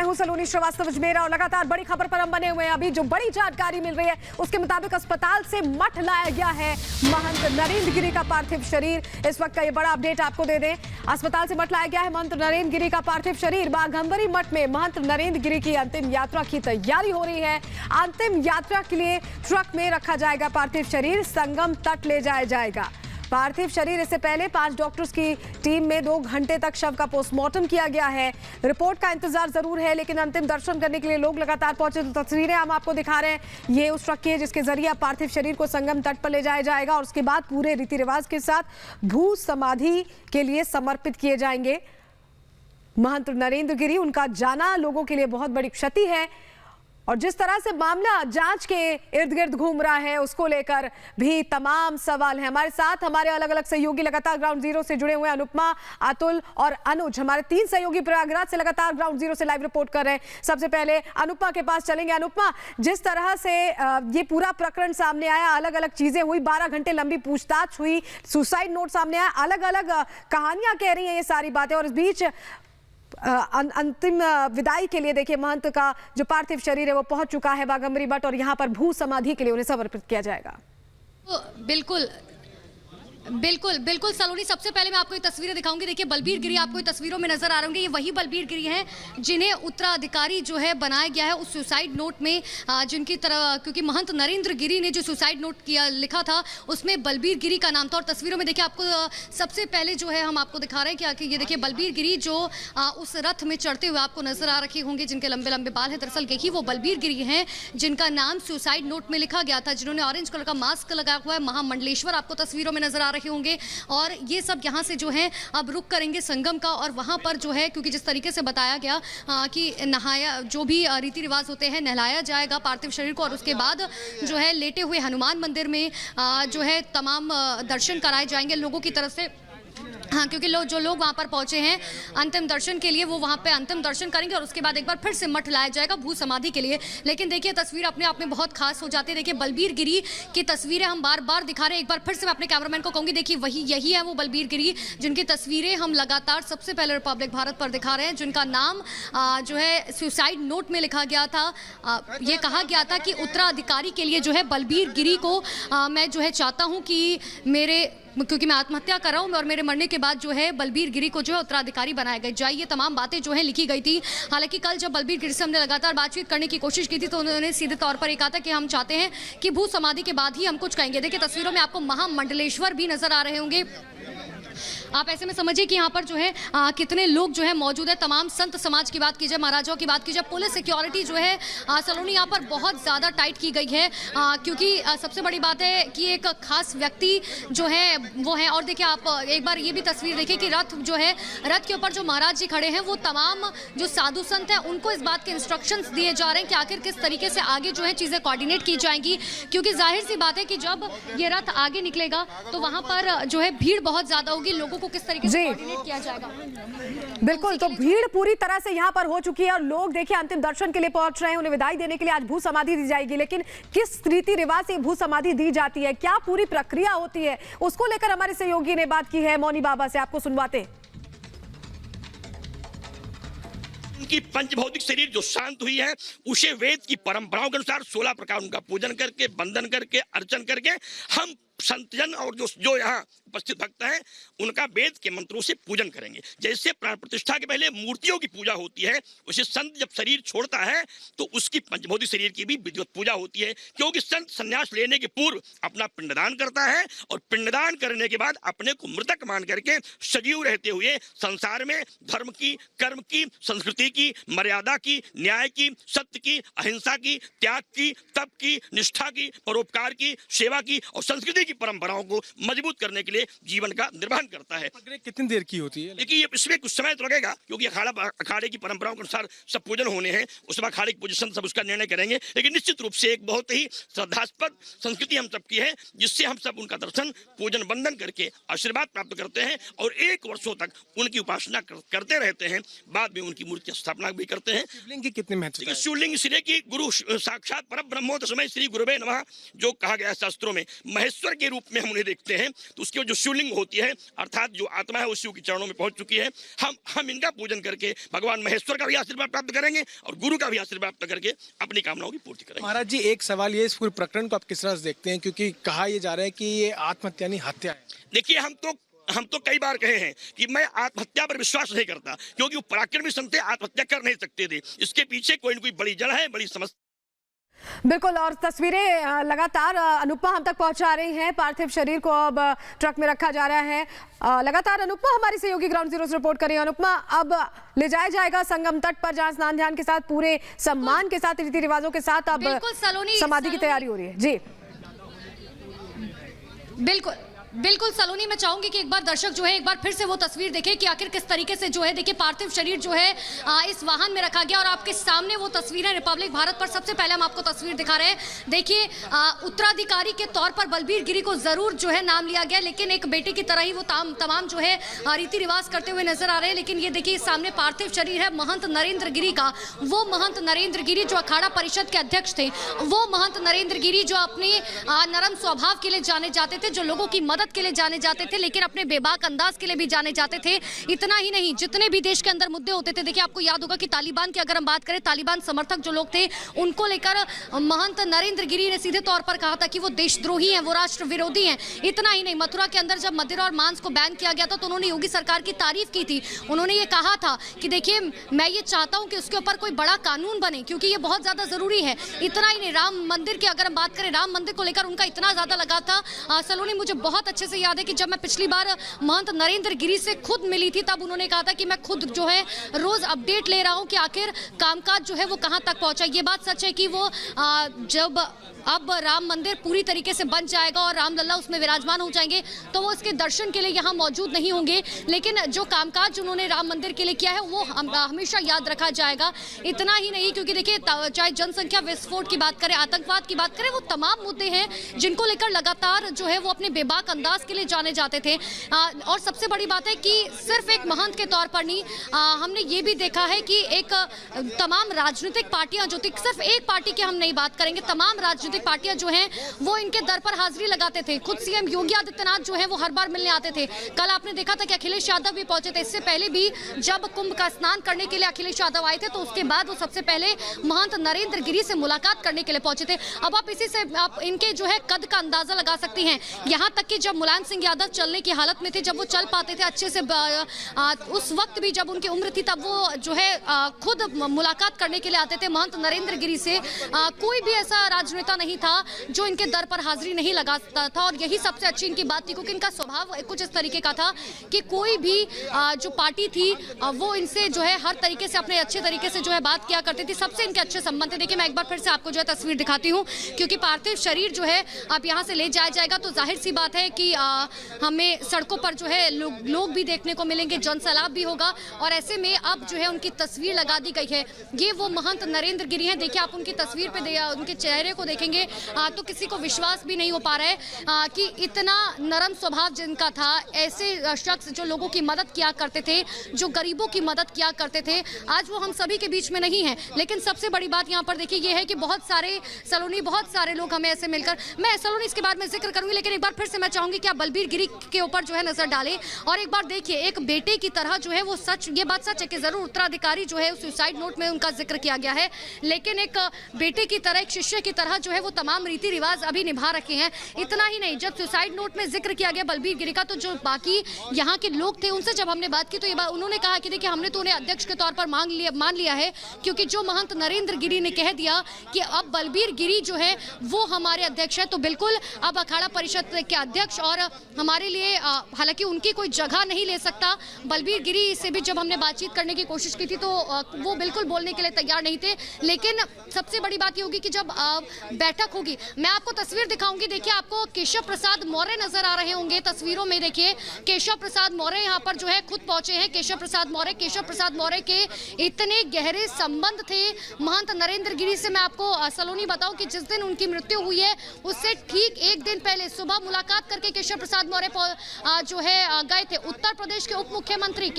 हूं सलोनी श्रीवास्तव अजमेरा और लगातार बड़ी खबर पर हम बने हुए हैं। अभी जो बड़ी जानकारी मिल रही है उसके मुताबिक अस्पताल से मठ लाया गया है महंत नरेंद्र गिरी का पार्थिव शरीर। इस वक्त का ये बड़ा अपडेट आपको दे दें, अस्पताल से मठ लाया गया है महंत नरेंद्र गिरी का पार्थिव शरीर। बाघंबरी मठ में महंत नरेंद्र गिरी की अंतिम यात्रा की तैयारी हो रही है। अंतिम यात्रा के लिए ट्रक में रखा जाएगा पार्थिव शरीर, संगम तट ले जाया जाएगा पार्थिव शरीर। इससे पहले 5 डॉक्टर्स की टीम में 2 घंटे तक शव का पोस्टमार्टम किया गया है। रिपोर्ट का इंतजार जरूर है, लेकिन अंतिम दर्शन करने के लिए लोग लगातार पहुंचे। तो तस्वीरें हम आपको दिखा रहे हैं, ये उस ट्रक की है जिसके जरिए पार्थिव शरीर को संगम तट पर ले जाया जाएगा और उसके बाद पूरे रीति रिवाज के साथ भू समाधि के लिए समर्पित किए जाएंगे। महंत नरेंद्र गिरी, उनका जाना लोगों के लिए बहुत बड़ी क्षति है और जिस तरह से मामला जांच के इर्द गिर्द घूम रहा है उसको लेकर भी तमाम सवाल हैं। हमारे साथ हमारे अलग अलग सहयोगी लगातार ग्राउंड जीरो से जुड़े हुए हैं। अनुपमा, अतुल और अनुज, हमारे 3 सहयोगी प्रयागराज से लगातार ग्राउंड जीरो से लाइव रिपोर्ट कर रहे हैं। सबसे पहले अनुपमा के पास चलेंगे। अनुपमा, जिस तरह से ये पूरा प्रकरण सामने आया, अलग अलग चीजें हुई, 12 घंटे लंबी पूछताछ हुई, सुसाइड नोट सामने आया, अलग अलग कहानियां कह रही हैं ये सारी बातें और इस बीच अंतिम विदाई के लिए देखिए महंत का जो पार्थिव शरीर है वो पहुंच चुका है बाघंबरी मठ और यहां पर भू समाधि के लिए उन्हें समर्पित किया जाएगा। बिल्कुल बिल्कुल बिल्कुल सलोनी, सबसे पहले मैं आपको ये तस्वीरें दिखाऊंगी। देखिए बलबीर गिरी आपको ये तस्वीरों में नजर आ रहे होंगे, ये वही बलबीर गिरी हैं जिन्हें उत्तराधिकारी जो है बनाया गया है उस सुसाइड नोट में, जिनकी तरह, क्योंकि महंत नरेंद्र गिरी ने जो सुसाइड नोट किया लिखा था उसमें बलबीर गिरी का नाम था। और तस्वीरों में देखिए आपको सबसे पहले जो है हम आपको दिखा रहे हैं कि ये देखिए बलबीर गिरी जो उस रथ में चढ़ते हुए आपको नजर आ रखे होंगे, जिनके लंबे लंबे बाल हैं। दरअसल यही वो बलबीर गिरी हैं जिनका नाम सुसाइड नोट में लिखा गया था, जिन्होंने ऑरेंज कलर का मास्क लगाया हुआ है। महामंडलेश्वर आपको तस्वीरों में नजर आ रहे होंगे और ये सब यहाँ से जो है अब रुक करेंगे संगम का और वहाँ पर जो है, क्योंकि जिस तरीके से बताया गया कि नहाया, जो भी रीति रिवाज होते हैं, नहलाया जाएगा पार्थिव शरीर को और उसके बाद जो है लेटे हुए हनुमान मंदिर में जो है तमाम दर्शन कराए जाएंगे लोगों की तरफ से। हाँ, क्योंकि जो लोग वहाँ पर पहुँचे हैं अंतिम दर्शन के लिए वो वहाँ पे अंतिम दर्शन करेंगे और उसके बाद एक बार फिर से मठ लाया जाएगा भू समाधि के लिए। लेकिन देखिए तस्वीर अपने आप में बहुत खास हो जाती है। देखिए बलबीर गिरी की तस्वीरें हम बार बार दिखा रहे हैं। एक बार फिर से मैं अपने कैमरामैन को कहूँगी, देखिए यही है वो बलबीर गिरी जिनकी तस्वीरें हम लगातार सबसे पहले रिपब्लिक भारत पर दिखा रहे हैं, जिनका नाम जो है सुसाइड नोट में लिखा गया था। ये कहा गया था कि उत्तराधिकारी के लिए जो है बलबीर गिरी को मैं जो है चाहता हूँ कि क्योंकि मैं आत्महत्या कर रहा हूं और मेरे मरने के बाद जो है बलबीर गिरी को जो है उत्तराधिकारी बनाया गया जाए। ये तमाम बातें जो है लिखी गई थी। हालांकि कल जब बलबीर गिरी से हमने लगातार बातचीत करने की कोशिश की थी तो उन्होंने सीधे तौर पर कहा था कि हम चाहते हैं कि भू समाधि के बाद ही हम कुछ कहेंगे। देखिए तस्वीरों में आपको महामंडलेश्वर भी नजर आ रहे होंगे। आप ऐसे में समझिए कि यहाँ पर जो है कितने लोग जो है मौजूद है। तमाम संत समाज की बात की जाए, महाराजाओं की बात की जाए, पुलिस सिक्योरिटी जो है सलोनी यहाँ पर बहुत ज़्यादा टाइट की गई है, क्योंकि सबसे बड़ी बात है कि एक खास व्यक्ति जो है वो है। और देखिए आप एक बार ये भी तस्वीर देखिए कि रथ जो है, रथ के ऊपर जो महाराज जी खड़े हैं वो तमाम जो साधु संत हैं उनको इस बात के इंस्ट्रक्शंस दिए जा रहे हैं कि आखिर किस तरीके से आगे जो है चीज़ें कोऑर्डिनेट की जाएंगी, क्योंकि जाहिर सी बात है कि जब ये रथ आगे निकलेगा तो वहाँ पर जो है भीड़ बहुत ज़्यादा होगी, लोगों को किस तरीके से कोऑर्डिनेट किया जाएगा। बिल्कुल, तो भीड़ पूरी तरह से यहाँ पर हो चुकी है और लोग देखिए अंतिम दर्शन के लिए पहुंच रहे हैं। उन्हें विदाई देने के लिए आज भू समाधि दी जाएगी, लेकिन किस रीति रिवाज से भू समाधि दी जाती है, क्या पूरी प्रक्रिया होती है, उसको लेकर हमारे सहयोगी ने बात की है मौनी बाबा से। आपको सुनवाते उनकी पंचभौतिक शरीर जो शांत हुई है उसे वेद की परंपराओं के अनुसार 16 प्रकार उनका पूजन करके, वंदन करके, अर्चन करके हम संतजन और जो यहाँ उपस्थित भक्त हैं उनका वेद के मंत्रों से पूजन करेंगे। जैसे प्राण प्रतिष्ठा के पहले मूर्तियों की पूजा होती है, उसे संत जब शरीर छोड़ता है तो उसकी पंचभौतिक शरीर की भी विधिवत पूजा होती है, क्योंकि संत संन्यास लेने के पूर्व अपना पिंडदान करता है और पिंडदान करने के बाद अपने को मृतक मान करके सजीव रहते हुए संसार में धर्म की, कर्म की, संस्कृति की, मर्यादा की, न्याय की, सत्य की, अहिंसा की, त्याग की, तप की, निष्ठा की, परोपकार की, सेवा की और संस्कृति की परंपराओं को मजबूत करने के लिए जीवन का निर्वहन करता है। कितनी देर की होती है? देखिए इसमें कुछ समय तो लगेगा, क्योंकि अखाड़े की परंपराओं के अनुसार सब पूजन होने हैं, उसके बाद अखाड़े की पोजीशन सब उसका निर्णय करेंगे, लेकिन निश्चित रूप से एक बहुत ही श्रद्धास्पद संस्कृति हम सबकी है, जिससे हम सब उनका दर्शन, पूजन, वंदन करके आशीर्वाद प्राप्त करते हैं और 1 वर्षों तक उनकी उपासना करते रहते हैं। बाद में उनकी मूर्ति की स्थापना भी करते हैं। शिवलिंग की कितनी महत्वता है? शिवलिंग इसलिए कि गुरु साक्षात परब्रह्मो तस्मै श्री गुरुवे नमः जो कहा गया है शास्त्रों में, महेश्वर के रूप में हम उन्हें देखते हैं, तो उसकी जो शिवलिंग होती है, अर्थात जो आत्मा है वो शिव के चरणों में पहुंच चुकी है। हम इनका पूजन करके भगवान महेश्वर का भी आशीर्वाद प्राप्त करेंगे और गुरु का भी आशीर्वाद प्राप्त करके अपनी कामनाओं की पूर्ति करेंगे। महाराज जी, एक सवाल ये, इस पूरे प्रकरण को आप किस तरह से देखते हैं, क्योंकि कहा यह जा रहा है कि ये आत्महत्या नहीं हत्या है। देखिए, हम तो कई बार कहे हैं कि मैं आत्महत्या पर विश्वास नहीं करता, क्योंकि वो पराक्रमी संत थे, आत्महत्या कर नहीं सकते थे। इसके पीछे कोई न कोई बड़ी जड़ है, बड़ी समस्या। बिल्कुल, और तस्वीरें लगातार अनुपमा हम तक पहुंचा रही हैं। पार्थिव शरीर को अब ट्रक में रखा जा रहा है। लगातार अनुपमा हमारी सहयोगी ग्राउंड जीरो से रिपोर्ट कर रही है। अनुपमा, अब ले जाया जाएगा संगम तट पर, जहां स्नान ध्यान के साथ, पूरे सम्मान के साथ, रीति रिवाजों के साथ अब समाधि की तैयारी हो रही है। जी बिल्कुल सलोनी, मैं चाहूंगी कि एक बार दर्शक जो है एक बार फिर से वो तस्वीर देखें कि आखिर किस तरीके से जो है, देखिए पार्थिव शरीर जो है इस वाहन में रखा गया और आपके सामने वो तस्वीरें रिपब्लिक भारत पर सबसे पहले हम आपको तस्वीर दिखा रहे हैं। देखिए, उत्तराधिकारी के तौर पर बलबीर गिरी को जरूर जो है नाम लिया गया, लेकिन एक बेटे की तरह ही वो तमाम जो है रीति रिवाज करते हुए नजर आ रहे हैं। लेकिन ये देखिए, सामने पार्थिव शरीर है महंत नरेंद्र गिरी का। वो महंत नरेंद्र गिरी जो अखाड़ा परिषद के अध्यक्ष थे, वो महंत नरेंद्र गिरी जो अपने नरम स्वभाव के लिए जाने जाते थे, जो लोगों की मदद के लिए जाने जाते थे, लेकिन अपने बेबाक अंदाज के लिए भी जाने जाते थे। इतना ही नहीं, जितने भी देश के अंदर मुद्दे होते थे, देखिए आपको याद होगा कि तालिबान की अगर हम बात करें, तालिबान समर्थक जो लोग थे, उनको लेकर महंत नरेंद्र गिरी ने सीधे तौर पर कहा था कि वो देशद्रोही हैं, वो राष्ट्र विरोधी हैं। इतना ही नहीं, मथुरा के अंदर जब मदिरा और मांस को बैन किया गया था, तो उन्होंने योगी सरकार की तारीफ की थी। उन्होंने ये कहा था कि देखिए, मैं ये चाहता हूं कि उसके ऊपर कोई बड़ा कानून बने, क्योंकि ये बहुत ज्यादा जरूरी है। इतना ही नहीं, राम मंदिर की अगर हम बात करें, राम मंदिर को लेकर उनका इतना ज्यादा लगा था। सलोनी, मुझे बहुत अच्छे से याद है कि जब मैं पिछली बार महंत नरेंद्र गिरी से खुद मिली थी, तब उन्होंने कहा था कि मैं खुद जो है रोज अपडेट ले रहा हूं कि आखिर कामकाज जो है वो कहां तक पहुंचा। ये बात सच है कि वो जब अब राम मंदिर पूरी तरीके से बन जाएगा और रामलला उसमें विराजमान हो जाएंगे, तो वो इसके दर्शन के लिए यहाँ मौजूद नहीं होंगे, लेकिन जो कामकाज उन्होंने राम मंदिर के लिए किया है वो हमेशा याद रखा जाएगा। इतना ही नहीं, क्योंकि देखिए, चाहे जनसंख्या विस्फोट की बात करें, आतंकवाद की बात करें, वो तमाम मुद्दे हैं जिनको लेकर लगातार जो है वो अपने बेबाक अंदाज के लिए जाने जाते थे। और सबसे बड़ी बात है कि सिर्फ एक महंत के तौर पर नहीं, हमने ये भी देखा है कि एक तमाम राजनीतिक पार्टियां जो थी, सिर्फ एक पार्टी की हम नहीं बात करेंगे, तमाम राजनीतिक पार्टियां जो हैं वो इनके दर पर हाजिरी लगाते थे। खुद सीएम योगी आदित्यनाथ जो है वो हर बार मिलने आते थे। कल आपने देखा था कि अखिलेश यादव भी पहुंचे थे। इससे पहले भी जब कुंभ का स्नान करने के लिए अखिलेश यादव आए थे, तो उसके बाद वो सबसे पहले महंत नरेंद्र गिरी से मुलाकात करने के लिए पहुंचे थे। अब आप इसी से आप इनके जो है कद का अंदाजा लगा सकती हैं। यहाँ तक कि जब मुलायम सिंह यादव चलने की हालत में थे, जब वो चल पाते थे अच्छे से, उस वक्त भी जब उनकी उम्र थी, तब वो जो है खुद मुलाकात करने के लिए आते थे महंत नरेंद्र गिरी से। कोई भी ऐसा राजनेता नहीं था जो इनके दर पर हाजिरी नहीं लगाता था, और यही सबसे अच्छी इनकी बात थी, क्योंकि इनका स्वभाव कुछ इस तरीके का था कि कोई भी जो पार्टी थी वो इनसे जो है हर तरीके से अपने अच्छे तरीके से जो है बात किया करती थी। सबसे इनके अच्छे संबंध थे। देखिए, मैं एक बार फिर से आपको जो है तस्वीर दिखाती हूँ, क्योंकि पार्थिव शरीर जो है आप यहाँ से ले जाया जाएगा, तो जाहिर सी बात है कि हमें सड़कों पर जो है लोग भी देखने को मिलेंगे, जनसैलाब भी होगा, और ऐसे में अब जो है उनकी तस्वीर लगा दी गई है। ये वो महंत नरेंद्र गिरी हैं। देखिए, आप उनकी तस्वीर पे उनके चेहरे को देखेंगे तो किसी को विश्वास भी नहीं हो पा रहा है कि इतना नरम स्वभाव जिनका था, ऐसे शख्स जो लोगों की मदद किया करते थे, जो गरीबों की मदद किया करते थे, आज वो हम सभी के बीच में नहीं है। लेकिन सबसे बड़ी बात यहाँ पर देखिए ये है कि बहुत सारे लोग हमें ऐसे मिलकर, मैं सलोनी इसके बाद में जिक्र करूंगी, लेकिन एक बार फिर से मैं चाहूंगी कि आप बलबीर गिरी के ऊपर जो है नजर डालें और एक बार देखिए, एक बेटे की तरह जो है वो ये बात सच है कि जरूर उत्तराधिकारी जो है सुसाइड नोट में उनका जिक्र किया गया है, लेकिन एक बेटे की तरह, एक शिष्य की तरह जो है वो तमाम रीति रिवाज अभी निभा रखे हैं। इतना ही नहीं, जब सुसाइड नोट में जिक्र किया गया बलबीर गिरी का, तो जो बाकी यहाँ के लोग थे उनसे जब हमने बात की, तो ये बात उन्होंने कहा कि देखिए, हमने तो उन्हें अध्यक्ष के तौर पर मान लिया है, क्योंकि जो महंत नरेंद्र गिरी ने कह दिया कि अब बलबीर गिरी जो है वो हमारे अध्यक्ष है, तो बिल्कुल अब अखाड़ा परिषद के अध्यक्ष और हमारे लिए, हालांकि उनकी कोई जगह नहीं ले सकता। बलबीर गिरी से भी जब हमने बातचीत करने की कोशिश की थी, तो वो बिल्कुल बोलने के लिए तैयार नहीं थे। लेकिन सबसे बड़ी बात ये होगी कि जब बैठक होगी, मैं आपको तस्वीर दिखाऊंगी। देखिए, आपको केशव प्रसाद मौर्य नजर आ रहे होंगे तस्वीरों में। देखिए, केशव प्रसाद मौर्य यहाँ पर जो है खुद पहुंचे हैं। केशव प्रसाद मौर्य के इतने गहरे संबंध थे महंत नरेंद्र गिरी से। मैं आपको सलोनी बताऊं कि जिस दिन उनकी मृत्यु हुई है, उससे ठीक एक दिन पहले सुबह मुलाकात करके केशव प्रसाद मौर्य जो है गए थे उत्तर प्रदेश के उप मुख्यमंत्री